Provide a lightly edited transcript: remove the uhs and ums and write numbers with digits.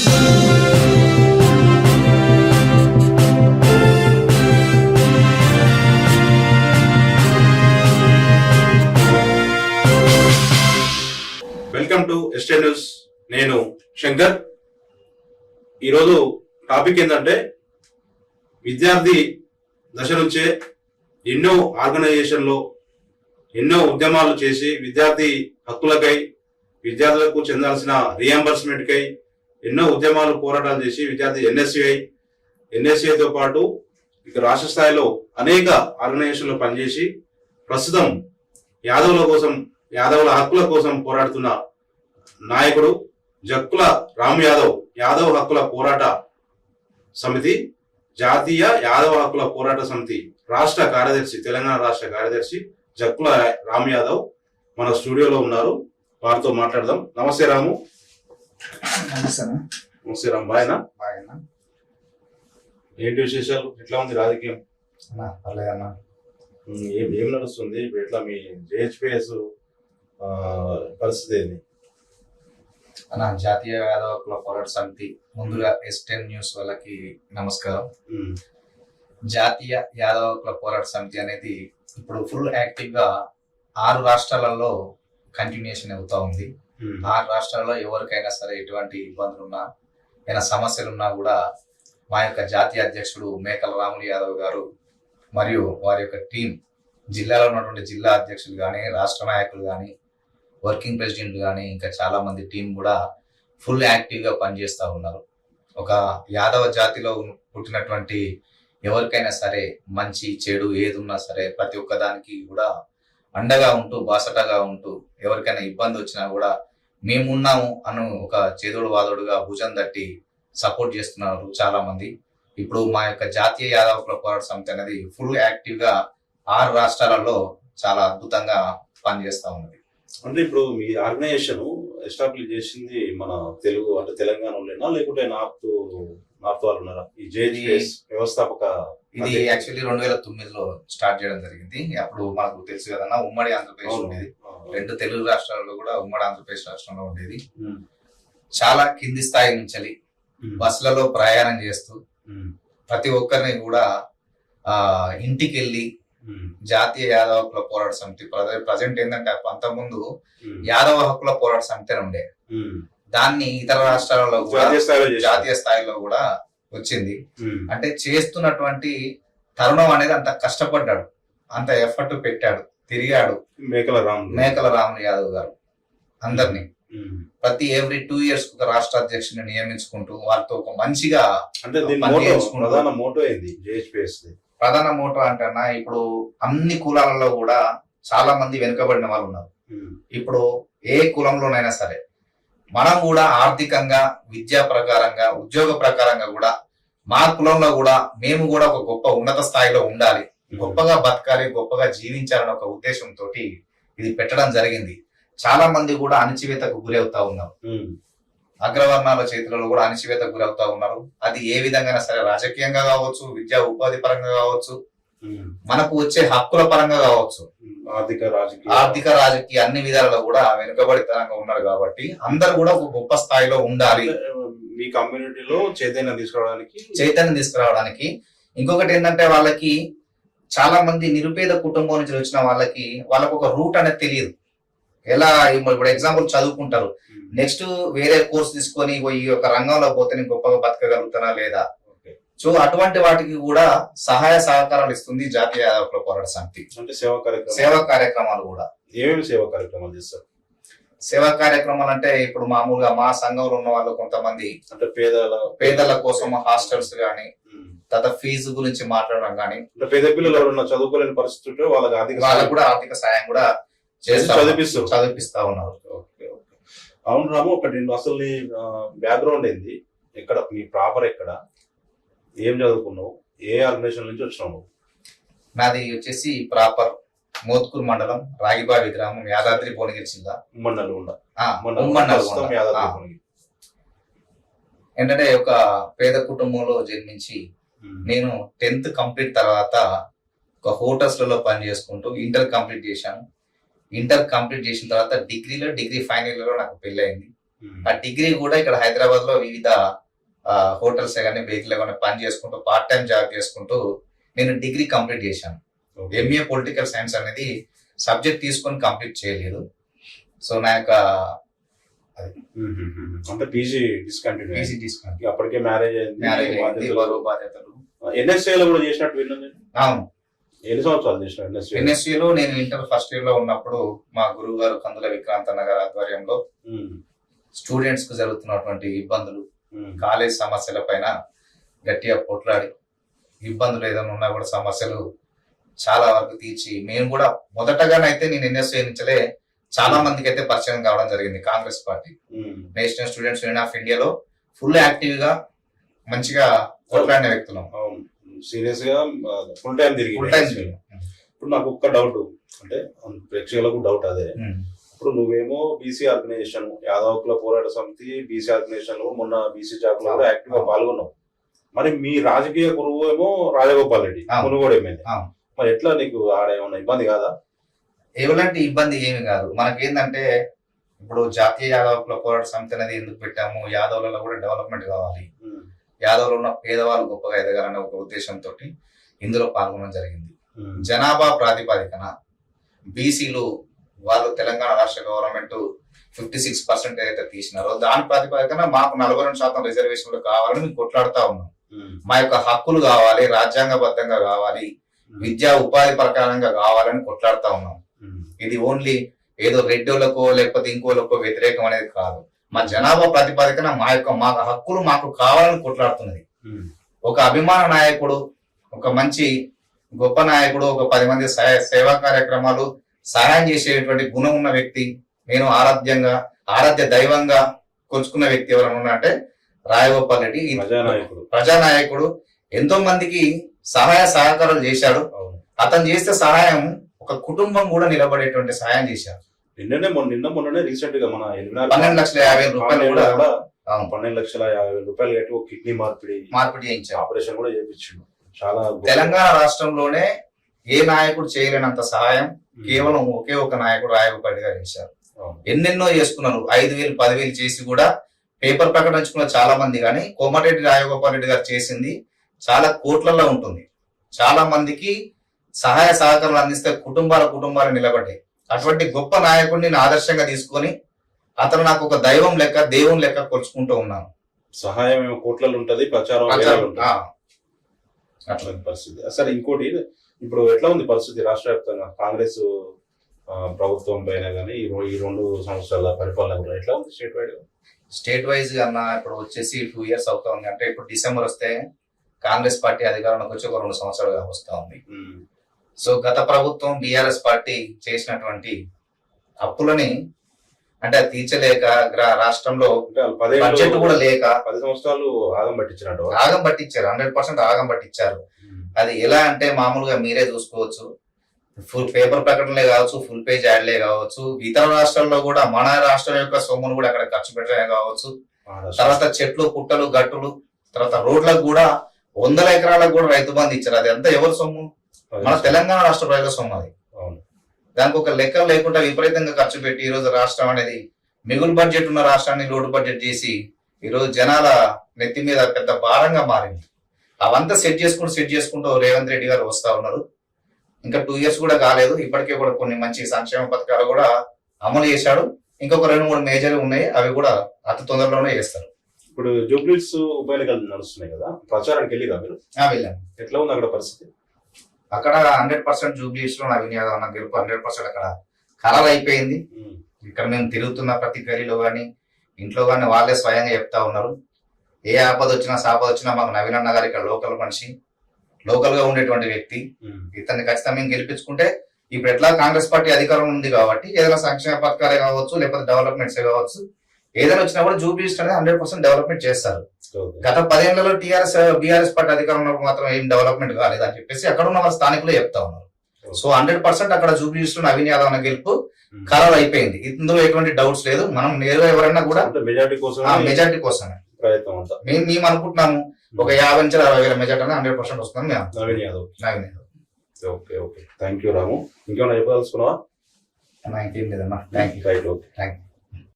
Welcome to ఎస్టే news. నేను శంకర్. ఈరోజు topic ఏంటంటే, విద్యార్థి దశ నుంచే ఎన్నో ఆర్గనైజేషన్లో ఎన్నో ఉద్యమాలు చేసి విద్యార్థి హక్కులకై, విద్యార్థులకు చెందాల్సిన రీఎంబర్స్మెంట్కై ఎన్నో ఉద్యమాలు పోరాటాలు చేసి విద్యార్థి ఎన్ఎస్సిఐతో పాటు ఇక రాష్ట్ర స్థాయిలో అనేక ఆర్గనైజేషన్లో పనిచేసి ప్రస్తుతం యాదవుల హక్కుల కోసం పోరాడుతున్న నాయకుడు జక్కుల రామ్ యాదవ్ హక్కుల పోరాట సమితి, జాతీయ యాదవ హక్కుల పోరాట సమితి రాష్ట్ర కార్యదర్శి, తెలంగాణ రాష్ట్ర కార్యదర్శి జక్కుల రామ్ యాదవ్ మన స్టూడియోలో ఉన్నారు. వారితో మాట్లాడదాం. నమస్తే రాము. నమస్తే రామ్. బాయనా? ఏంటి విశేషాలు? ఎట్లా ఉంది రాజకీయం? ఏం నడుస్తుంది ఇప్పుడు? ఎట్లా మీ జేహెచ్పిఎస్ పరిస్థితి ఏంది? జాతీయ యాదవ హక్కుల పోరాట సమితి, ముందుగా ఎస్టెన్ న్యూస్ వాళ్ళకి నమస్కారం. జాతీయ యాదవ హక్కుల పోరాట సమితి అనేది ఇప్పుడు ఫుల్ యాక్టివ్ గా 6 రాష్ట్రాలలో కంటిన్యూషన్ అవుతా ఉంది. 6 రాష్ట్రాల్లో ఎవరికైనా సరే ఎటువంటి ఇబ్బందులున్నా, ఏమైనా సమస్యలున్నా కూడా మా యొక్క జాతీయ అధ్యక్షుడు మేకల రాములు యాదవ్ గారు మరియు వారి యొక్క టీం, జిల్లాలో ఉన్నటువంటి జిల్లా అధ్యక్షులు కానీ, రాష్ట్ర నాయకులు కానీ, వర్కింగ్ ప్రెసిడెంట్ కానీ, ఇంకా చాలా మంది టీం కూడా ఫుల్ యాక్టివ్ గా పనిచేస్తూ ఉన్నారు. ఒక యాదవ జాతిలో పుట్టినటువంటి ఎవరికైనా సరే మంచి చెడు ఏది ఉన్నా సరే ప్రతి ఒక్క దానికి కూడా అండగా ఉంటూ, బాసటగా ఉంటూ, ఎవరికైనా ఇబ్బంది వచ్చినా కూడా మేమున్నాము అను ఒక చేదోడు వాదోడుగా భుజం తట్టి సపోర్ట్ చేస్తున్నారు చాలా మంది. ఇప్పుడు మా యొక్క జాతీయ యాదవ హక్కుల పోరాట సమితి అనేది ఫుల్ యాక్టివ్ గా 6 రాష్ట్రాలలో చాలా అద్భుతంగా పనిచేస్తా ఉన్నది. అంటే ఇప్పుడు మీ ఆర్గనైజేషన్ ఎస్టాబ్లిష్ చేసింది మన తెలుగు అంటే తెలంగాణలోనా, లేకుంటే నార్త్ వాళ్ళు ఉన్నారా? ఈ జేహెచ్పిఎస్ వ్యవస్థాపక ఇది యాక్చువల్లీ 2009లో స్టార్ట్ చేయడం జరిగింది. అప్పుడు మనకు తెలుసు కదన్నా, ఉమ్మడి ఆంధ్రప్రదేశ్ ఉండేది. 2 తెలుగు రాష్ట్రాల్లో కూడా ఉమ్మడి ఆంధ్రప్రదేశ్ రాష్ట్రంలో ఉండేది. చాలా కింది స్థాయి నుంచి బస్సులలో ప్రయాణం చేస్తూ ప్రతి ఒక్కరిని కూడా ఇంటికి వెళ్ళి జాతీయ యాదవ హక్కుల పోరాట సమితి ప్రజెంట్ ఏంటంటే, అంతకుముందు యాదవ హక్కుల పోరాట సమితి అని ఉండే, దాన్ని ఇతర రాష్ట్రాలలో కూడా జాతీయ స్థాయిలో కూడా వచ్చింది. అంటే చేస్తున్నటువంటి తరుణం అనేది అంత కష్టపడ్డాడు, అంత ఎఫర్ట్ పెట్టాడు, తిరిగాడు మేకల రాములు యాదవ్ గారు. అందరినీ ప్రతి ఎవ్రీ 2 years ఒక రాష్ట్ర అధ్యక్షుని నియమించుకుంటూ వారితో ఒక మంచిగా ప్రధాన మోటో అంటే అన్న, ఇప్పుడు అన్ని కులాలలో కూడా చాలా మంది వెనుకబడిన వాళ్ళు ఉన్నారు. ఇప్పుడు ఏ కులంలోనైనా సరే మనం కూడా ఆర్థికంగా, విద్యా ప్రకారంగా, ఉద్యోగ ప్రకారంగా కూడా మా కులంలో కూడా మేము కూడా ఒక గొప్ప ఉన్నత స్థాయిలో ఉండాలి, గొప్పగా బతకాలి, గొప్పగా జీవించాలని ఒక ఉద్దేశంతో ఇది పెట్టడం జరిగింది. చాలా మంది కూడా అణచివేతకు గురవుతా ఉన్నారు. అగ్రవర్ణాల చేతులలో కూడా అణచివేతకు గురవుతా ఉన్నారు. అది ఏ విధంగా సరే, రాజకీయంగా కావచ్చు, విద్యా ఉపాధి పరంగా కావచ్చు, మనకు వచ్చే హక్కుల పరంగా కావచ్చు, ఆర్థిక రాజకీయ అన్ని విధాలలో కూడా వెనుకబడితనంగా ఉన్నారు. కాబట్టి అందరు కూడా ఒక గొప్ప స్థాయిలో ఉండాలి. మీ కమ్యూనిటీలో చైతన్యం తీసుకురావడానికి ఇంకొకటి ఏంటంటే, వాళ్ళకి చాలా మంది నిరుపేద కుటుంబం నుంచి వచ్చిన వాళ్ళకి ఒక రూట్ అనేది తెలియదు. ఎలా ఇప్పుడు ఎగ్జాంపుల్ చదువుకుంటారు, నెక్స్ట్ వేరే కోర్స్ తీసుకొని ఈ యొక్క రంగంలో పోతే నేను గొప్పగా బతకగలుగుతానా లేదా. సో అటువంటి వాటికి కూడా సహాయ సహకారాలు ఇస్తుంది జాతీయ యాదవ హక్కుల పోరాట సమితి. అంటే సేవా కార్యక్రమాలు కూడా. ఏమేమి సేవా కార్యక్రమాలు చేస్తారు? సేవా కార్యక్రమాలు అంటే, ఇప్పుడు మామూలుగా మా సంఘంలో ఉన్న వాళ్ళు కొంతమంది అంటే పేదల కోసం హాస్టల్స్ గానీ, తర్వాత ఫీజు గురించి మాట్లాడడం కానీ, పేద పిల్లలు చదువుకోలేని పరిస్థితుల్లో వాళ్ళకి కూడా ఆర్థిక సాయం కూడా చదివిపిస్తా ఉన్నారు. అవును రాము, ఒకటి అసలు నీ బ్యాక్గ్రౌండ్ ఏంది? ఎక్కడ మీ ప్రాపర్ ఎక్కడ, ఏం చదువుకున్నావు, ఏ ఆర్గనైజేషన్ నుంచి వచ్చినావు? నాది వచ్చేసి ప్రాపర్ మోత్కూర్ మండలం, రాగిబావి గ్రామం, యాదాద్రి భువనగిరి జిల్లా. ఏంటంటే, ఒక పేద కుటుంబంలో జన్మించి నేను 10th కంప్లీట్ తర్వాత ఒక హోటల్స్ లలో పని చేసుకుంటూ ఇంటర్ కంప్లీట్ చేశాను. ఇంటర్ కంప్లీట్ చేసిన తర్వాత డిగ్రీ ఫైనల్ ఇయర్ లో నాకు పెళ్లి అయింది. ఆ డిగ్రీ కూడా ఇక్కడ హైదరాబాద్ లో వివిధ హోటల్స్ కానీ బేకరీలో కానీ పని చేసుకుంటూ పార్ట్ టైం జాబ్ చేసుకుంటూ నేను డిగ్రీ కంప్లీట్ చేశాను. ఎంఏ పొలిటికల్ సైన్స్ అనేది సబ్జెక్ట్ తీసుకొని కంప్లీట్ చేయలేదు. సో నా యొక్క అంటే పీజీ డిస్కంటిన్యూ అప్పటికే మ్యారేజ్ అయింది, బరువు బాధ్యతలు. NSA లో కూడా చేసినట్టు విన్నాను. అవును, ఎన్ని సంవత్సరాలు చేసిన NSA లో నేను ఇంటర్ ఫస్ట్ ఇయర్ లో ఉన్నప్పుడు మా గురువు గారు కందుల విక్రాంత్ అన్న గారి ఆధ్వర్యంలో స్టూడెంట్స్ కు జరుగుతున్నటువంటి ఇబ్బందులు, కాలేజ్ సమస్యల పైన గట్టిగా పోట్లాడి ఇబ్బందులు ఏదైనా ఉన్నా కూడా సమస్యలు చాలా వరకు తీర్చి మేము కూడా మొదటగానైతే నేను NSA నుంచే చాలా మందికి అయితే పరిచయం కావడం జరిగింది. Congress party national students union of ఇండియాలో ఫుల్ యాక్టివ్ గా మంచిగా పోట్లాడిన వ్యక్తులం. సీరియస్ గా ఫుల్ టైం తిరిగి. ఇప్పుడు నాకు ఒక్క డౌట్, అంటే ప్రేక్షకులకు డౌట్ అదే, ఇప్పుడు నువ్వేమో బీసీ ఆర్గనైజేషన్ యాదవ కుల పోరాట సమితి బీసీ ఆర్గనైజేషన్ లో మొన్న బీసీ జాబ్ లో కూడా యాక్టివ్ గా పాల్గొన్నావు. మరి మీ రాజకీయ గురువు ఏమో రాజగోపాల్ రెడ్డి మునుగోడు ఎమ్మెల్యే. మరి ఎట్లా నీకు ఆడ ఏమన్నా ఇబ్బంది కాదా? ఎలాంటి ఇబ్బంది ఏమి కాదు. మనకేంటంటే ఇప్పుడు జాతీయ యాదవ కుల పోరాట సమితి అనేది ఎందుకు పెట్టాము, యాదవులలో కూడా డెవలప్మెంట్ కావాలి, యాదవులు ఉన్న పేదవాళ్ళు గొప్పగా ఎదగాలనే ఒక ఉద్దేశంతో ఇందులో పాల్గొనడం జరిగింది. జనాభా ప్రాతిపదికన బీసీలు వాళ్ళు తెలంగాణ రాష్ట్ర గవర్నమెంట్ 56% ఏదైతే తీసినారో దాని ప్రాతిపదికన మాకు 42% రిజర్వేషన్లు కావాలని మేము కొట్లాడుతా ఉన్నాం. మా యొక్క హక్కులు కావాలి, రాజ్యాంగబద్ధంగా కావాలి, విద్యా ఉపాధి ప్రకారంగా కావాలని కొట్లాడుతా ఉన్నాం. ఇది ఓన్లీ ఏదో రెడ్డిలకో లేకపోతే ఇంకోలకో వ్యతిరేకం అనేది కాదు. మా జనాభా ప్రాతిపదికన మా హక్కులు మాకు కావాలని కొట్లాడుతున్నది. ఒక అభిమాన నాయకుడు, ఒక మంచి గొప్ప నాయకుడు, ఒక 10 మంది సేవా కార్యక్రమాలు సహాయం చేసేటువంటి గుణం ఉన్న వ్యక్తి, నేను ఆరాధ్య దైవంగా కొలుచుకున్న వ్యక్తి ఎవరైనా ఉన్నారంటే రాజగోపాల్ రెడ్డి. ప్రజానాయకుడు, ఎంతో మందికి సహాయ సహకారాలు చేశాడు. అతను చేస్తే సహాయం ఒక కుటుంబం కూడా నిలబడేటువంటి సహాయం చేశారు. నిన్న మొన్ననే రీసెంట్ గా మన 12,50,000 కూడా 12,50,000 కట్టి ఒక కిడ్నీ మార్పిడి చేయించారు, ఆపరేషన్ కూడా చేయించిండు. చాలా తెలంగాణ రాష్ట్రంలోనే ఏ నాయకుడు చేయలేనంత సహాయం కేవలం ఒకే ఒక నాయకుడు రాజగోపాల్ రెడ్డి గారు చేశారు. ఎన్నెన్నో చేసుకున్నారు, 5,000 10,000 చేసి కూడా పేపర్ ప్రకటించుకున్న చాలా మంది. కానీ కోమటిరెడ్డి రాజగోపాల్ రెడ్డి గారు చేసింది చాలా కోట్లలో ఉంటుంది. చాలా మందికి సహాయ సహకారాలు అందిస్తే కుటుంబాలు నిలబడ్డాయి. అటువంటి గొప్ప నాయకుడిని నేను ఆదర్శంగా తీసుకొని అతను నాకు ఒక దైవం లెక్క దేవుని లెక్క కొలుచుకుంటూ ఉన్నాను. సహాయం కోట్లలో ఉంటది, ప్రచారం పరిస్థితి. సరే, ఇంకోటి, ఇప్పుడు ఎట్లా ఉంది పరిస్థితి రాష్ట్ర వ్యాప్తంగా కాంగ్రెస్ ప్రభుత్వం పైన కానీ ఈ 2 సంవత్సరాల పరిపాలన కూడా ఎట్లా ఉంది స్టేట్ వైజ్ గా అన్న? ఇప్పుడు వచ్చేసి 2 years అవుతా ఉంది. అంటే ఇప్పుడు డిసెంబర్ వస్తే కాంగ్రెస్ పార్టీ అధికారంలోకి వచ్చి ఒక 2 సంవత్సరాలుగా వస్తా ఉంది. సో గత ప్రభుత్వం BRS పార్టీ చేసినటువంటి అప్పులని అంటే తీర్చలేక రాష్ట్రంలో బడ్జెట్ కూడా లేక 10 సంవత్సరాలు ఆగం పట్టించారు. 100% ఆగం పట్టించారు. అది ఎలా అంటే మామూలుగా మీరే చూసుకోవచ్చు, ఫుల్ పేపర్ ప్రకటనలే కావచ్చు, ఫుల్ పేజ్ యాడ్లే కావచ్చు, ఇతర రాష్ట్రాల్లో కూడా మన రాష్ట్రం యొక్క సొమ్మును కూడా అక్కడ ఖర్చు పెట్టడమే కావచ్చు. తర్వాత చెట్లు పుట్టలు గట్టులు, తర్వాత రోడ్లకు కూడా 100 ఎకరాలకు కూడా రైతు బంధు ఇచ్చారు. అది అంతా ఎవరి సొమ్ము? మన తెలంగాణ రాష్ట్ర ప్రజల సొమ్ము. అది దానికి ఒక లెక్క లేకుండా విపరీతంగా ఖర్చు పెట్టి ఈరోజు రాష్ట్రం అనేది మిగులు బడ్జెట్ ఉన్న రాష్ట్రాన్ని లోటు బడ్జెట్ చేసి ఈరోజు జనాల నెత్తి మీద పెద్ద భారంగా మారింది. అవంతా సెట్ చేసుకుంటూ రేవంత్ రెడ్డి గారు వస్తా ఉన్నారు. ఇంకా 2 years కూడా కాలేదు, ఇప్పటికే కూడా కొన్ని మంచి సంక్షేమ పథకాలు కూడా అమలు చేశాడు. ఇంకొక 2-3 మేజర్లు ఉన్నాయి, అవి కూడా అతి తొందరలోనే చేస్తారు. ఇప్పుడు జూబ్లీస్ ఉప ఎన్నికలు నడుస్తున్నాయి కదా, ప్రచారానికి వెళ్ళిరా మీరు? వెళ్ళాను. ఎట్లా ఉంది అక్కడ పరిస్థితి? అక్కడ 100% జూబ్లీస్ లో నవీన్ యాదవ్ అన్న గెలుపు 100% అక్కడ ఖరారు అయిపోయింది. ఇక్కడ మేము తిరుగుతున్న ప్రతి గలీలో గానీ ఇంట్లో గానీ వాళ్ళే స్వయంగా చెప్తా ఉన్నారు, ఏ ఆపద వచ్చినా సాపద వచ్చినా మాకు నవీన్ అన్న గారు ఇక్కడ లోకల్ మనిషి, లోకల్ గా ఉండేటువంటి వ్యక్తి, ఇతన్ని ఖచ్చితంగా మేము గెలిపించుకుంటే ఇప్పుడు ఎట్లా కాంగ్రెస్ పార్టీ అధికారం ఉంది కాబట్టి ఏదైనా సంక్షేమ పథకాలే కావచ్చు లేకపోతే డెవలప్మెంట్స్ కావచ్చు, ఏదైనా వచ్చినా కూడా జూబ్లీస్ అనేది 100% డెవలప్మెంట్ చేస్తారు. గత 10 ఏళ్లలో BRS పార్టీ అధికారంలో మాత్రం ఏం డెవలప్మెంట్ కాలేదు అని చెప్పేసి అక్కడ ఉన్న వాళ్ళ స్థానికులు చెప్తా ఉన్నారు. సో 100% అక్కడ జూబ్లీస్ లో నవీన్ యాదవ్ అన్న గెలుపు ఖరారు అయిపోయింది. ఇందులో ఎటువంటి డౌట్స్ లేదు. మనం నేరుగా ఎవరైనా కూడా మెజార్టీ కోసమే మేము అనుకుంటున్నాము. ఒక 50 నుంచి 60,000 మెజార్టీ అనేది 100% వస్తుంది. Naveen Yadav. Okay, thank you Ramu. ఇంకేమైనా చెప్పదలుచుకున్నావా? ఇంకేం లేదన్నా. Thank you.